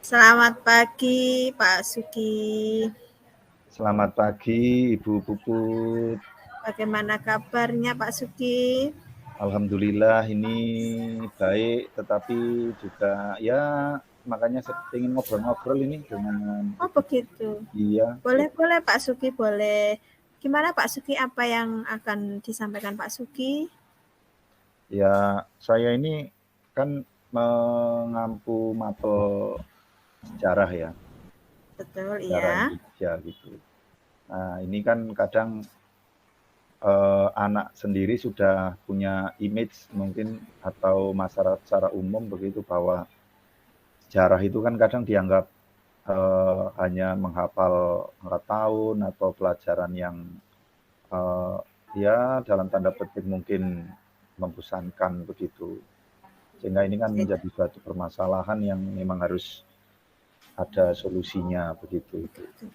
Selamat pagi, Pak Suki. Selamat pagi, Ibu Puput. Bagaimana kabarnya, Pak Suki? Alhamdulillah ini baik, tetapi juga ya makanya ingin ngobrol-ngobrol ini dengan Oh, Ibu. begitu. Iya, Boleh, Pak Suki, boleh. Gimana Pak Suki, apa yang akan disampaikan Pak Suki? ya saya ini kan mengampu mapel sejarah ya, Betul, sejarah iya. Indonesia gitu. Nah ini kan kadang anak sendiri sudah punya image mungkin atau masyarakat secara umum begitu bahwa sejarah itu kan kadang dianggap hanya menghafal angka tahun atau pelajaran yang eh, ya dalam tanda petik mungkin membosankan begitu. Sehingga ini kan menjadi suatu permasalahan yang memang harus ada solusinya begitu.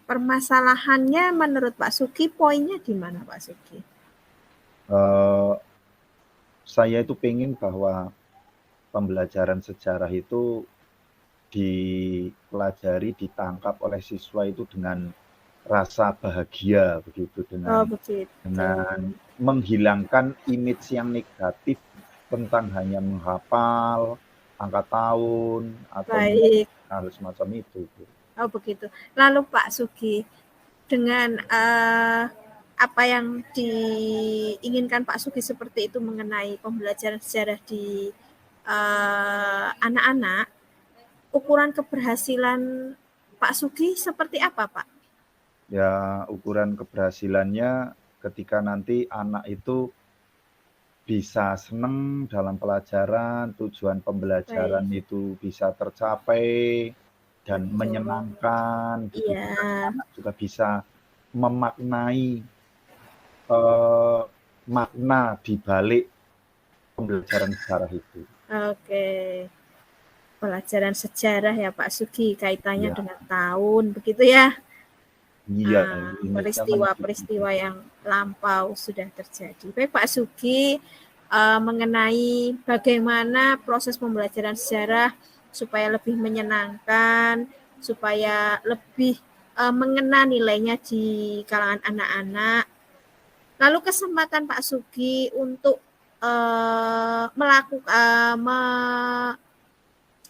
Permasalahannya menurut Pak Suki, poinnya di mana Pak Suki? Eh, saya itu pengen bahwa pembelajaran sejarah itu dipelajari, ditangkap oleh siswa itu dengan rasa bahagia begitu, Oh, begitu. dengan menghilangkan image yang negatif tentang hanya menghafal angka tahun atau Baik. hal semacam itu. Oh, begitu. Lalu Pak Suki, dengan apa yang diinginkan Pak Sugi seperti itu mengenai pembelajaran sejarah di anak-anak, ukuran keberhasilan Pak Sugi seperti apa, Pak? Ya, ukuran keberhasilannya ketika nanti anak itu bisa senang dalam pelajaran, tujuan pembelajaran Baik, itu bisa tercapai dan betul. menyenangkan, begitu kan Iya, anak juga bisa memaknai eh, makna di balik pembelajaran sejarah itu. oke. Pelajaran sejarah ya Pak Sugi, kaitannya Iya, dengan tahun, begitu ya? iya, image-nya kan begitu. Peristiwa-peristiwa yang lampau sudah terjadi. Baik Pak Sugi, mengenai bagaimana proses pembelajaran sejarah supaya lebih menyenangkan, supaya lebih mengena nilainya di kalangan anak-anak. Lalu kesempatan Pak Sugi untuk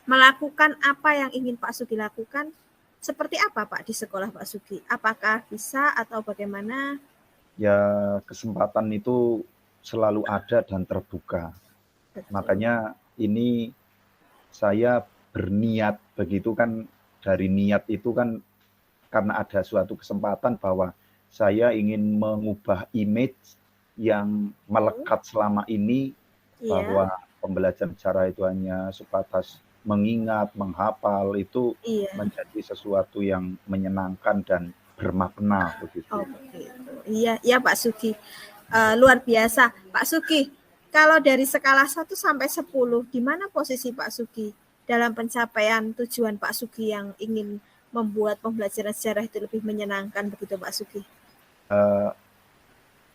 melakukan apa yang ingin Pak Sugi lakukan, seperti apa Pak di sekolah Pak Sugi? Apakah bisa atau bagaimana? Ya, kesempatan itu selalu ada dan terbuka. Betul. Makanya ini saya berniat begitu kan, dari niat itu kan karena ada suatu kesempatan bahwa saya ingin mengubah image yang melekat selama ini Iya, bahwa pembelajaran cara itu hanya sebatas mengingat, menghafal itu iya. menjadi sesuatu yang menyenangkan dan bermakna begitu. Oh begitu. Iya, iya Pak Sugi. Luar biasa. Pak Sugi, kalau dari skala 1 sampai 10, di mana posisi Pak Sugi dalam pencapaian tujuan Pak Sugi yang ingin membuat pembelajaran sejarah itu lebih menyenangkan begitu Pak Sugi? Eh,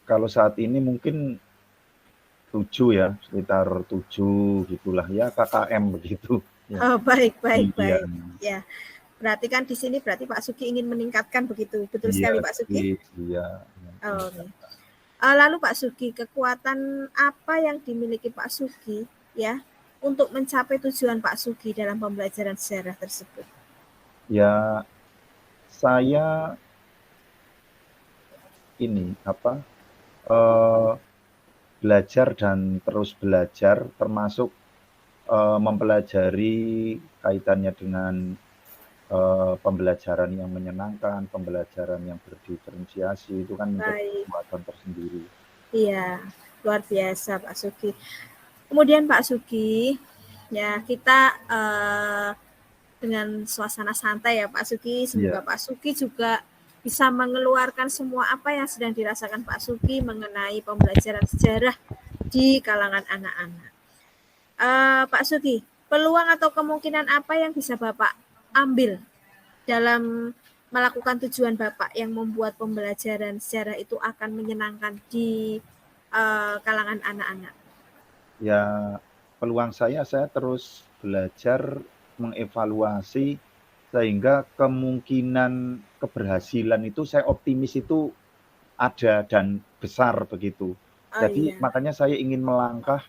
Kalau saat ini mungkin 7 ya, sekitar 7 gitulah ya, KKM begitu. Ya. Oh, baik, baik, Iya, baik. Ya, berarti kan di sini berarti Pak Sugi ingin meningkatkan begitu. Betul iya sekali Pak Sugi? sedikit, iya. Oh, okay. Lalu Pak Sugi, kekuatan apa yang dimiliki Pak Sugi ya untuk mencapai tujuan Pak Sugi dalam pembelajaran sejarah tersebut? Ya, saya ini apa, eee, belajar dan terus belajar termasuk, mempelajari kaitannya dengan, pembelajaran yang menyenangkan, pembelajaran yang berdiferensiasi itu kan menjadi Baik, kekuatan tersendiri. iya, luar biasa Pak Sugi. Kemudian Pak Sugi, ya kita dengan suasana santai ya Pak Sugi. Semoga Iya, Pak Sugi juga bisa mengeluarkan semua apa yang sedang dirasakan Pak Sugi mengenai pembelajaran sejarah di kalangan anak-anak. Pak Sugi, peluang atau kemungkinan apa yang bisa Bapak ambil dalam melakukan tujuan Bapak yang membuat pembelajaran sejarah itu akan menyenangkan di kalangan anak-anak? ya peluang saya terus belajar mengevaluasi sehingga kemungkinan keberhasilan itu saya optimis itu ada dan besar begitu. Oh Jadi iya, makanya saya ingin melangkah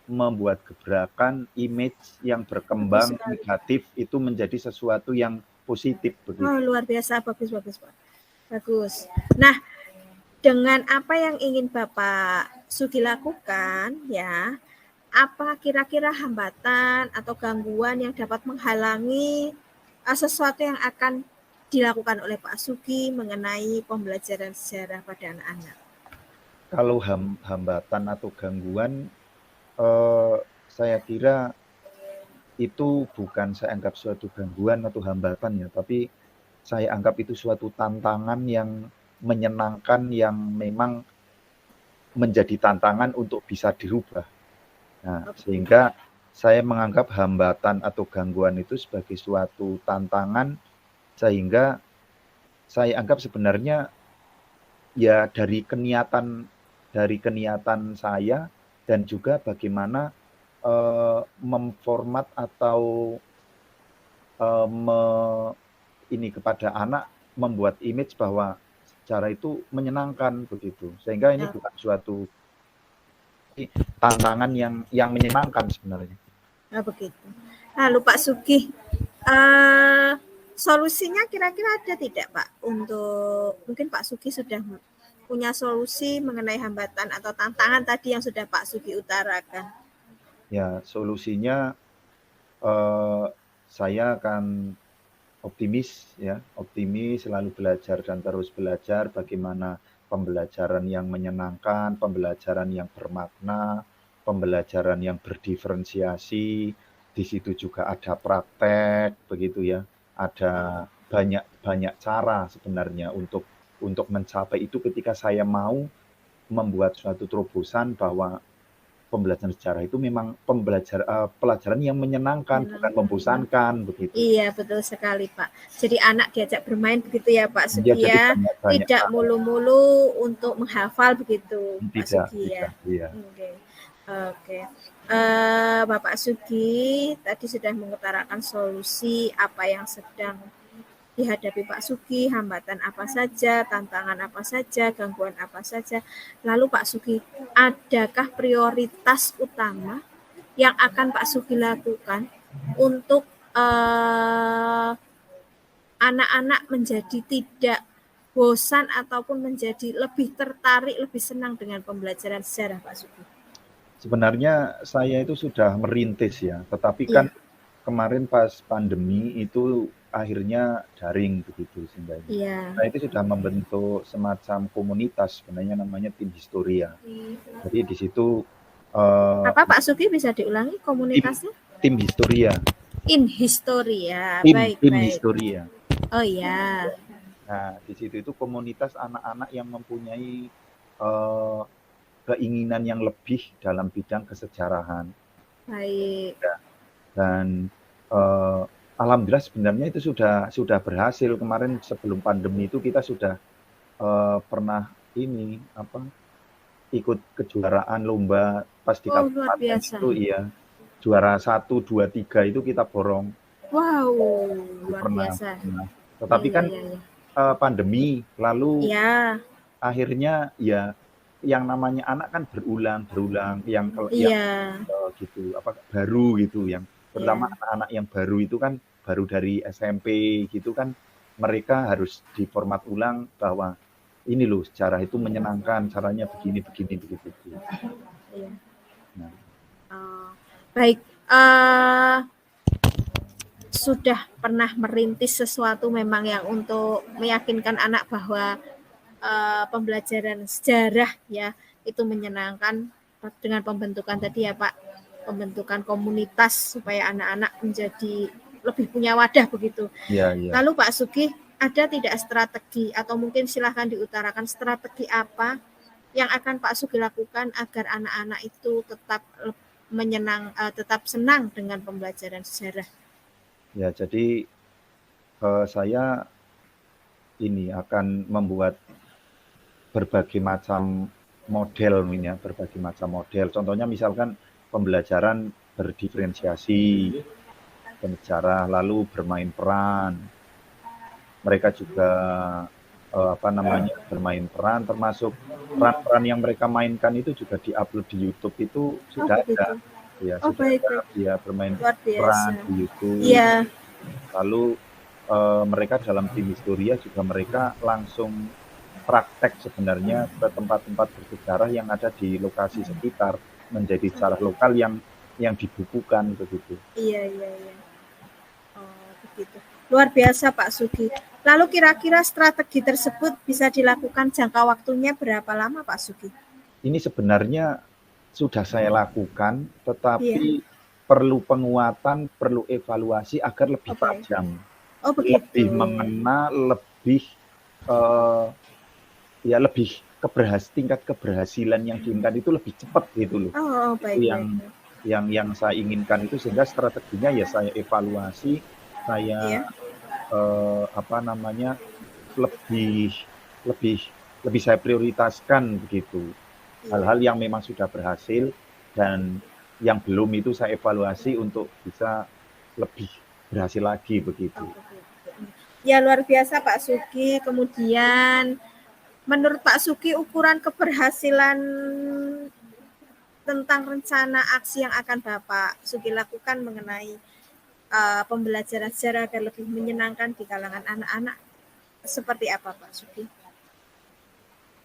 membuat gebrakan image yang bagus berkembang sekali. negatif itu menjadi sesuatu yang positif Oh, begitu. luar biasa, bagus, bagus, Pak. Bagus. Nah, dengan apa yang ingin Bapak Sugi lakukan, ya, apa kira-kira hambatan atau gangguan yang dapat menghalangi sesuatu yang akan dilakukan oleh Pak Sugi mengenai pembelajaran sejarah pada anak-anak? Kalau hambatan atau gangguan, eh, saya kira itu bukan saya anggap suatu gangguan atau hambatan ya, tapi saya anggap itu suatu tantangan yang menyenangkan yang memang menjadi tantangan untuk bisa dirubah. Nah, Oke. sehingga saya menganggap hambatan atau gangguan itu sebagai suatu tantangan sehingga saya anggap sebenarnya ya dari keniatan saya dan juga bagaimana memformat atau ini kepada anak membuat image bahwa sejarah itu menyenangkan begitu. Sehingga ini Nah, bukan suatu tantangan yang menyenangkan sebenarnya. nah begitu. Lalu Pak Sugi, eh, solusinya kira-kira ada tidak Pak? Untuk mungkin Pak Sugi sudah punya solusi mengenai hambatan atau tantangan tadi yang sudah Pak Sugi utarakan. Ya, solusinya saya akan optimis, selalu belajar dan terus belajar bagaimana pembelajaran yang menyenangkan, pembelajaran yang bermakna, pembelajaran yang berdiferensiasi. Di situ juga ada praktek, begitu ya. Ada banyak cara sebenarnya untuk mencapai itu ketika saya mau membuat suatu terobosan bahwa pembelajaran sejarah itu memang pelajaran yang menyenangkan, bukan Menyenangkan. membosankan, begitu. Iya, betul sekali, Pak. Jadi anak diajak bermain begitu ya, Pak Dia Sugi jadi ya. banyak-banyak Tidak tahu. mulu-mulu untuk menghafal begitu, Pak Tidak, Sugi ya. tidak, iya. Oke. Oke. Bapak Sugi tadi sudah mengutarakan solusi apa yang sedang dihadapi Pak Sugi, hambatan apa saja, tantangan apa saja, gangguan apa saja. Lalu Pak Sugi, adakah prioritas utama yang akan Pak Sugi lakukan untuk anak-anak menjadi tidak bosan ataupun menjadi lebih tertarik, lebih senang dengan pembelajaran sejarah Pak Sugi? Sebenarnya saya itu sudah merintis ya, tetapi kan Iya, kemarin pas pandemi itu akhirnya daring begitu sehingga ini. iya. Saya itu sudah membentuk semacam komunitas sebenarnya namanya Tim Historia. Jadi di situ eh, Apa Pak Sugi bisa diulangi tim komunitasnya? tim Historia, In History ya, tim baik tim baik. Historia. Oh ya, Nah, di situ itu komunitas anak-anak yang mempunyai eh, keinginan yang lebih dalam bidang kesejarahan. baik. Ya, dan alhamdulillah sebenarnya itu sudah berhasil. Kemarin sebelum pandemi itu kita sudah pernah ini apa ikut kejuaraan lomba pas di Oh luar kabupaten biasa. itu iya juara 1, 2, 3 itu kita borong Wow, itu luar pernah. biasa. Nah, Ya tetapi ya kan ya ya. pandemi lalu Ya, akhirnya ya yang namanya anak kan berulang yang iya, gitu apa baru gitu yang terutama iya. anak-anak yang baru itu kan baru dari SMP gitu kan mereka harus diformat ulang bahwa ini loh sejarah itu menyenangkan caranya begini begini begitu. Iya. Nah, Oh, baik. Eh sudah pernah merintis sesuatu memang yang untuk meyakinkan anak bahwa pembelajaran sejarah ya itu menyenangkan dengan pembentukan tadi ya Pak, pembentukan komunitas supaya anak-anak menjadi lebih punya wadah begitu. iya iya. Lalu Pak Sugi, ada tidak strategi atau mungkin silahkan diutarakan strategi apa yang akan Pak Sugi lakukan agar anak-anak itu tetap tetap senang dengan pembelajaran sejarah? Ya, jadi saya ini akan membuat berbagai macam model ini ya, berbagai macam model. Contohnya misalkan pembelajaran berdiferensiasi, bersejarah, lalu bermain peran, mereka juga bermain peran, termasuk peran-peran yang mereka mainkan itu juga diupload di YouTube itu Oh sudah ada. begitu. Ya, Oh sudah baik ada baik. dia bermain Luar peran biasa. di YouTube. Iya. Lalu mereka dalam tim Historia juga mereka langsung praktek sebenarnya ke tempat-tempat bersejarah yang ada di lokasi sekitar, menjadi sejarah lokal yang dibukukan begitu. Iya iya iya. Oh begitu. Luar biasa Pak Sugi. Lalu kira-kira strategi tersebut bisa dilakukan jangka waktunya berapa lama Pak Sugi? Ini sebenarnya sudah saya lakukan, Iya. tetapi perlu penguatan, perlu evaluasi agar lebih Oh baik. tajam, Oh begitu. lebih mengena, lebih lebih tingkat keberhasilan yang diinginkan itu lebih cepat gitu loh. Oh Itu baik baik. yang saya inginkan itu, sehingga strateginya ya saya evaluasi, saya Iya. lebih lebih lebih saya prioritaskan begitu. Iya. Hal-hal yang memang sudah berhasil dan yang belum itu saya evaluasi untuk bisa lebih berhasil lagi begitu. Oh, begitu. Ya luar biasa Pak Sugi. Kemudian menurut Pak Sugi ukuran keberhasilan tentang rencana aksi yang akan Bapak Sugi lakukan mengenai pembelajaran sejarah agar lebih menyenangkan di kalangan anak-anak seperti apa Pak Sugi?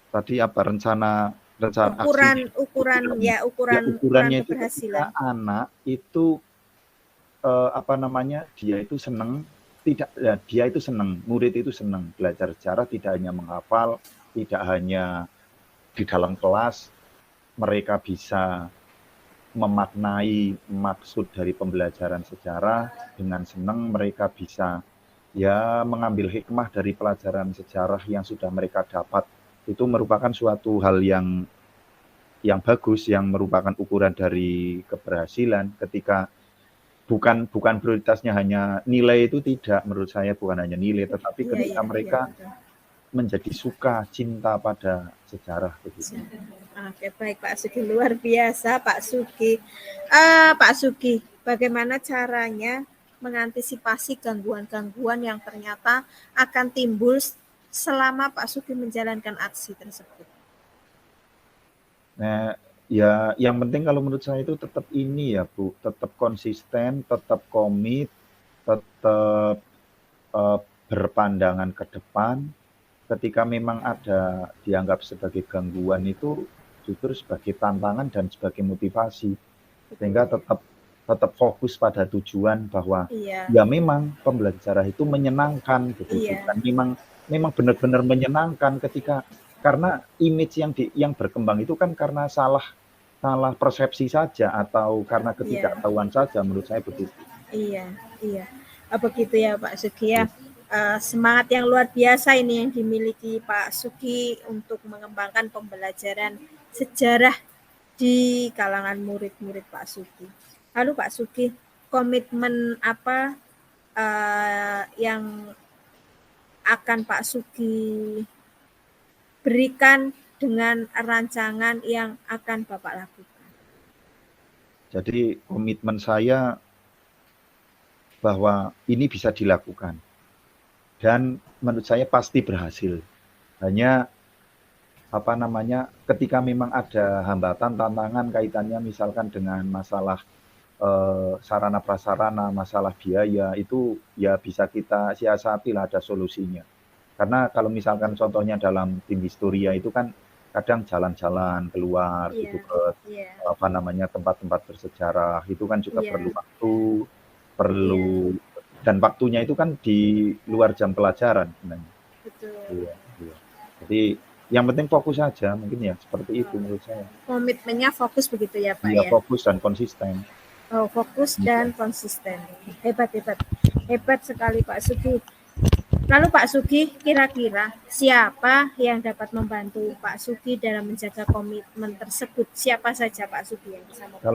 Tadi apa rencana aksinya? Ukurannya itu keberhasilan. ketika anak itu dia itu senang, dia itu senang, murid itu senang belajar sejarah, tidak hanya menghafal, tidak hanya di dalam kelas, mereka bisa memaknai maksud dari pembelajaran sejarah dengan senang, mereka bisa mengambil hikmah dari pelajaran sejarah yang sudah mereka dapat. Itu merupakan suatu hal yang bagus, yang merupakan ukuran dari keberhasilan ketika bukan prioritasnya hanya nilai, itu tidak, menurut saya bukan hanya nilai, tetapi ketika mereka menjadi suka, cinta pada sejarah begitu. Oke, baik Pak Sugi, luar biasa Pak Sugi. Pak Sugi, bagaimana caranya mengantisipasi gangguan-gangguan yang ternyata akan timbul selama Pak Sugi menjalankan aksi tersebut? Nah, ya yang penting kalau menurut saya itu tetap ini ya Bu, tetap konsisten, tetap komit, tetap berpandangan ke depan. Ketika memang ada dianggap sebagai gangguan itu justru sebagai tantangan dan sebagai motivasi, sehingga tetap fokus pada tujuan bahwa ya memang pembelajaran itu menyenangkan begitu kan, memang benar-benar menyenangkan karena image yang berkembang itu kan karena salah persepsi saja atau karena ketidaktahuan saja, menurut saya begitu. Iya. Begitu ya Pak Sugi ya. Semangat yang luar biasa ini yang dimiliki Pak Sugi untuk mengembangkan pembelajaran sejarah di kalangan murid-murid Pak Sugi. Lalu Pak Sugi, komitmen apa yang akan Pak Sugi berikan dengan rancangan yang akan Bapak lakukan? Jadi komitmen saya bahwa ini bisa dilakukan dan menurut saya pasti berhasil. Hanya ketika memang ada hambatan, tantangan kaitannya misalkan dengan masalah sarana prasarana, masalah biaya, itu ya bisa kita siasati lah, ada solusinya. Karena kalau misalkan contohnya dalam tim Historia itu kan kadang jalan-jalan keluar gitu ke tempat-tempat bersejarah, itu kan juga perlu waktu, dan waktunya itu kan di luar jam pelajaran sebenarnya. Betul. Iya. Jadi yang penting fokus saja, mungkin ya seperti itu menurut saya. Komitmennya fokus begitu ya Pak Iya, ya? fokus dan konsisten. Oh, fokus dan konsisten. Hebat sekali Pak Sugi. Lalu Pak Sugi, kira-kira siapa yang dapat membantu Pak Sugi dalam menjaga komitmen tersebut? Siapa saja Pak Sugi yang bisa membantu?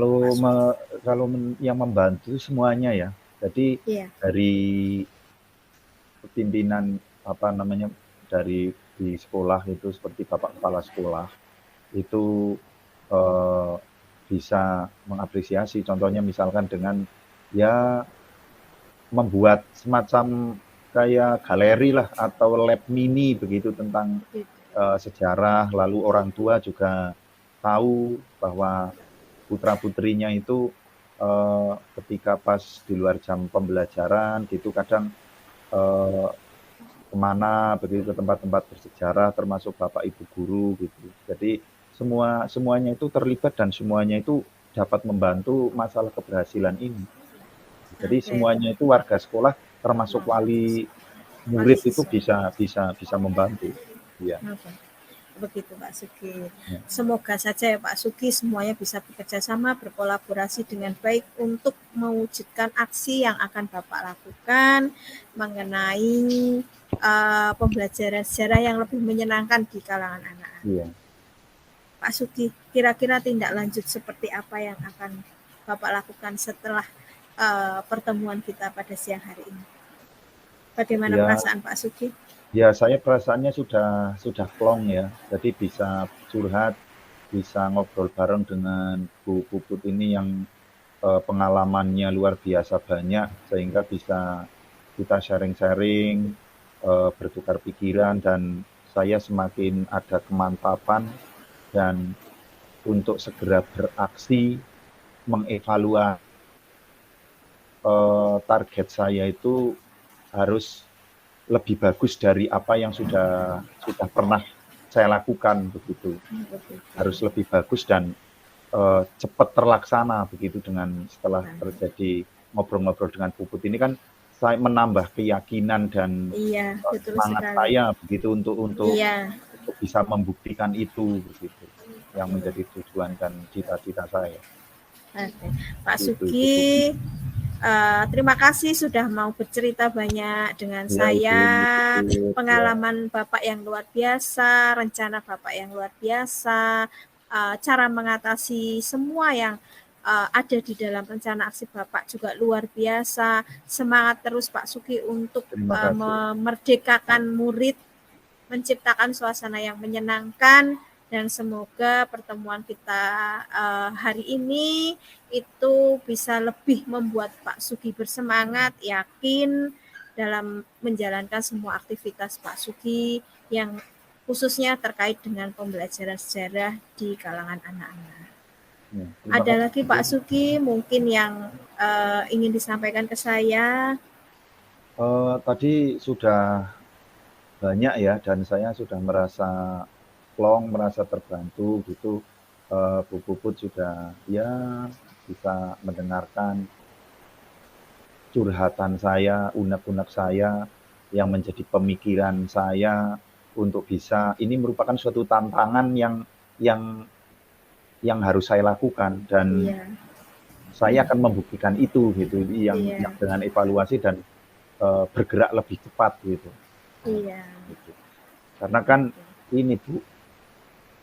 Kalau yang membantu semuanya ya. Jadi dari pimpinan dari di sekolah itu seperti Bapak Kepala Sekolah itu bisa mengapresiasi, contohnya misalkan dengan membuat semacam kayak galeri lah atau lab mini begitu tentang sejarah, lalu orang tua juga tahu bahwa putra-putrinya itu ketika pas di luar jam pembelajaran gitu kadang kemana begitu ke tempat-tempat bersejarah termasuk bapak ibu guru gitu. Jadi semuanya itu terlibat dan semuanya itu dapat membantu masalah keberhasilan ini. Jadi semuanya itu warga sekolah termasuk wali murid itu bisa membantu. Ya. Begitu Pak Sugi. Semoga saja ya Pak Sugi semuanya bisa bekerja sama, berkolaborasi dengan baik untuk mewujudkan aksi yang akan Bapak lakukan mengenai pembelajaran sejarah yang lebih menyenangkan di kalangan anak-anak. Iya. Pak Sugi, kira-kira tindak lanjut seperti apa yang akan Bapak lakukan setelah pertemuan kita pada siang hari ini? Bagaimana perasaan Pak Sugi? Ya, saya perasaannya sudah plong ya. Jadi bisa curhat, bisa ngobrol bareng dengan Bu Puput ini yang pengalamannya luar biasa banyak, sehingga bisa kita sharing-sharing, bertukar pikiran, dan saya semakin ada kemantapan dan untuk segera beraksi, mengevaluasi target saya itu harus lebih bagus dari apa yang sudah pernah saya lakukan begitu. Harus lebih bagus dan cepat terlaksana begitu dengan setelah terjadi ngobrol-ngobrol dengan Puput ini kan saya menambah keyakinan dan semangat saya begitu untuk bisa membuktikan itu begitu yang menjadi tujuan dan cita-cita saya. Pak Sugi, terima kasih sudah mau bercerita banyak dengan saya. Pengalaman Bapak yang luar biasa, rencana Bapak yang luar biasa, cara mengatasi semua yang ada di dalam rencana aksi Bapak juga luar biasa. Semangat terus Pak Sugi untuk memerdekakan murid, menciptakan suasana yang menyenangkan. Dan semoga pertemuan kita hari ini itu bisa lebih membuat Pak Sugi bersemangat, yakin dalam menjalankan semua aktivitas Pak Sugi yang khususnya terkait dengan pembelajaran sejarah di kalangan anak-anak. Ada lagi Pak Sugi mungkin yang ingin disampaikan ke saya? Tadi sudah banyak ya, dan saya sudah merasa plong, merasa terbantu gitu. Bu Puput sudah ya bisa mendengarkan curhatan saya, unek-unek saya yang menjadi pemikiran saya untuk bisa, ini merupakan suatu tantangan yang harus saya lakukan dan saya akan membuktikan itu gitu, yang dengan evaluasi dan bergerak lebih cepat gitu. Gitu. Karena kan ini Bu,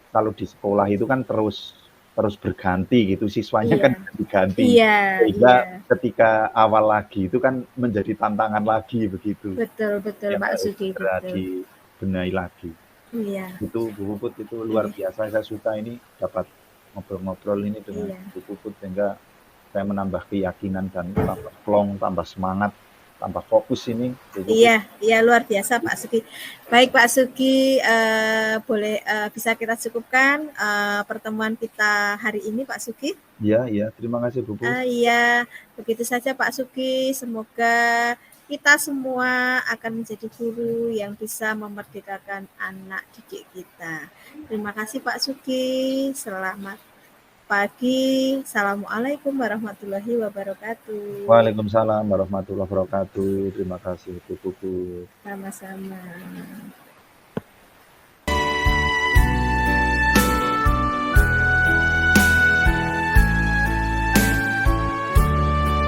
kalau di sekolah itu kan terus berganti gitu, siswanya kan diganti. Sehingga ketika awal lagi itu kan menjadi tantangan lagi begitu. Betul Pak Sugi. Dibenahi lagi. Itu Bu Puput itu luar biasa, saya suka ini dapat ngobrol-ngobrol ini dengan Bu Puput sehingga saya menambah keyakinan dan tambah plong, tambah semangat, tambah fokus ini. Iya luar biasa Pak Sugi. Baik Pak Sugi, boleh bisa kita cukupkan pertemuan kita hari ini Pak Sugi? Iya, terima kasih Bu. Iya, begitu saja Pak Sugi. Semoga kita semua akan menjadi guru yang bisa memerdekakan anak didik kita. Terima kasih Pak Sugi. Selamat pagi. Assalamualaikum warahmatullahi wabarakatuh. Waalaikumsalam warahmatullahi wabarakatuh. Terima kasih Bu. Sama-sama.